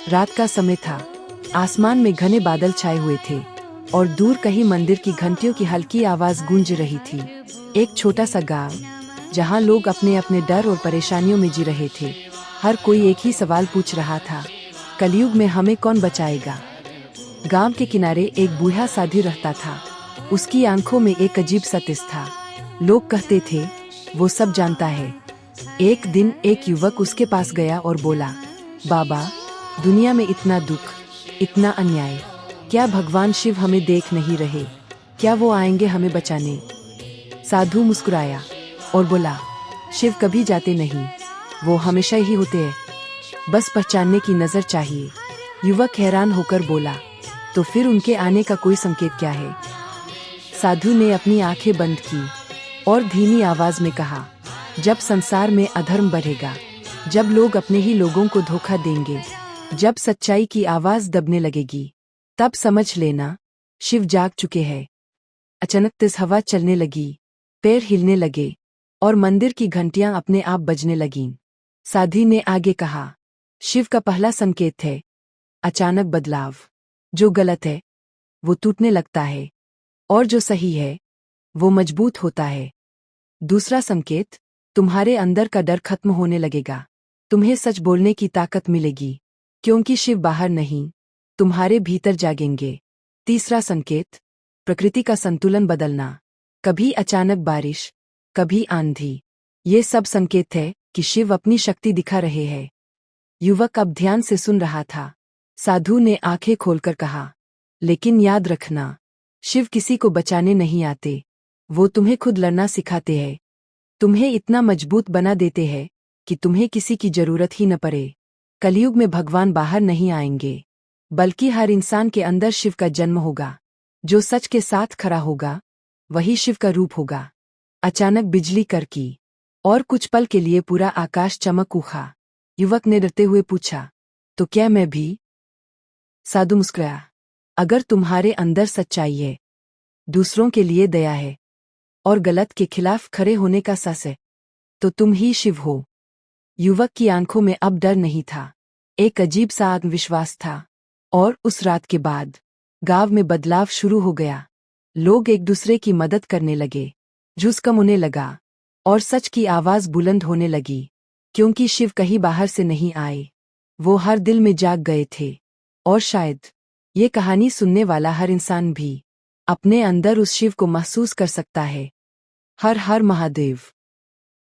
रात का समय था। आसमान में घने बादल छाए हुए थे और दूर कहीं मंदिर की घंटियों की हल्की आवाज गूंज रही थी। एक छोटा सा गांव, जहां लोग अपने अपने डर और परेशानियों में जी रहे थे। हर कोई एक ही सवाल पूछ रहा था, कलयुग में हमें कौन बचाएगा। गांव के किनारे एक बूढ़ा साधु रहता था। उसकी आंखों में एक अजीब सा तेज था। लोग कहते थे, वो सब जानता है। एक दिन एक युवक उसके पास गया और बोला, बाबा, दुनिया में इतना दुख, इतना अन्याय, क्या भगवान शिव हमें देख नहीं रहे? क्या वो आएंगे हमें बचाने? साधु मुस्कुराया और बोला, शिव कभी जाते नहीं, वो हमेशा ही होते हैं, बस पहचानने की नजर चाहिए। युवक हैरान होकर बोला, तो फिर उनके आने का कोई संकेत क्या है? साधु ने अपनी आंखें बंद की और धीमी आवाज में कहा, जब संसार में अधर्म बढ़ेगा, जब लोग अपने ही लोगों को धोखा देंगे, जब सच्चाई की आवाज दबने लगेगी, तब समझ लेना, शिव जाग चुके हैं। अचानक तेज हवा चलने लगी, पैर हिलने लगे और मंदिर की घंटियां अपने आप बजने लगीं। साधु ने आगे कहा, शिव का पहला संकेत है अचानक बदलाव। जो गलत है वो टूटने लगता है और जो सही है वो मजबूत होता है। दूसरा संकेत, तुम्हारे अंदर का डर खत्म होने लगेगा। तुम्हें सच बोलने की ताकत मिलेगी, क्योंकि शिव बाहर नहीं, तुम्हारे भीतर जागेंगे। तीसरा संकेत, प्रकृति का संतुलन बदलना। कभी अचानक बारिश, कभी आंधी। ये सब संकेत है कि शिव अपनी शक्ति दिखा रहे हैं। युवक अब ध्यान से सुन रहा था। साधु ने आंखें खोलकर कहा, लेकिन याद रखना, शिव किसी को बचाने नहीं आते, वो तुम्हें खुद लड़ना सिखाते हैं। तुम्हें इतना मजबूत बना देते हैं कि तुम्हें किसी की जरूरत ही न पड़े। कलयुग में भगवान बाहर नहीं आएंगे, बल्कि हर इंसान के अंदर शिव का जन्म होगा। जो सच के साथ खड़ा होगा, वही शिव का रूप होगा। अचानक बिजली कड़की और कुछ पल के लिए पूरा आकाश चमक उठा। युवक ने डरते हुए पूछा, तो क्या मैं भी? साधु मुस्कुराया, अगर तुम्हारे अंदर सच्चाई है, दूसरों के लिए दया है और गलत के खिलाफ खड़े होने का साहस है, तो तुम ही शिव हो। युवक की आंखों में अब डर नहीं था, एक अजीब सा आत्मविश्वास था। और उस रात के बाद गांव में बदलाव शुरू हो गया। लोग एक दूसरे की मदद करने लगे, झूठ कम होने लगा और सच की आवाज बुलंद होने लगी, क्योंकि शिव कहीं बाहर से नहीं आए, वो हर दिल में जाग गए थे। और शायद ये कहानी सुनने वाला हर इंसान भी अपने अंदर उस शिव को महसूस कर सकता है। हर हर महादेव।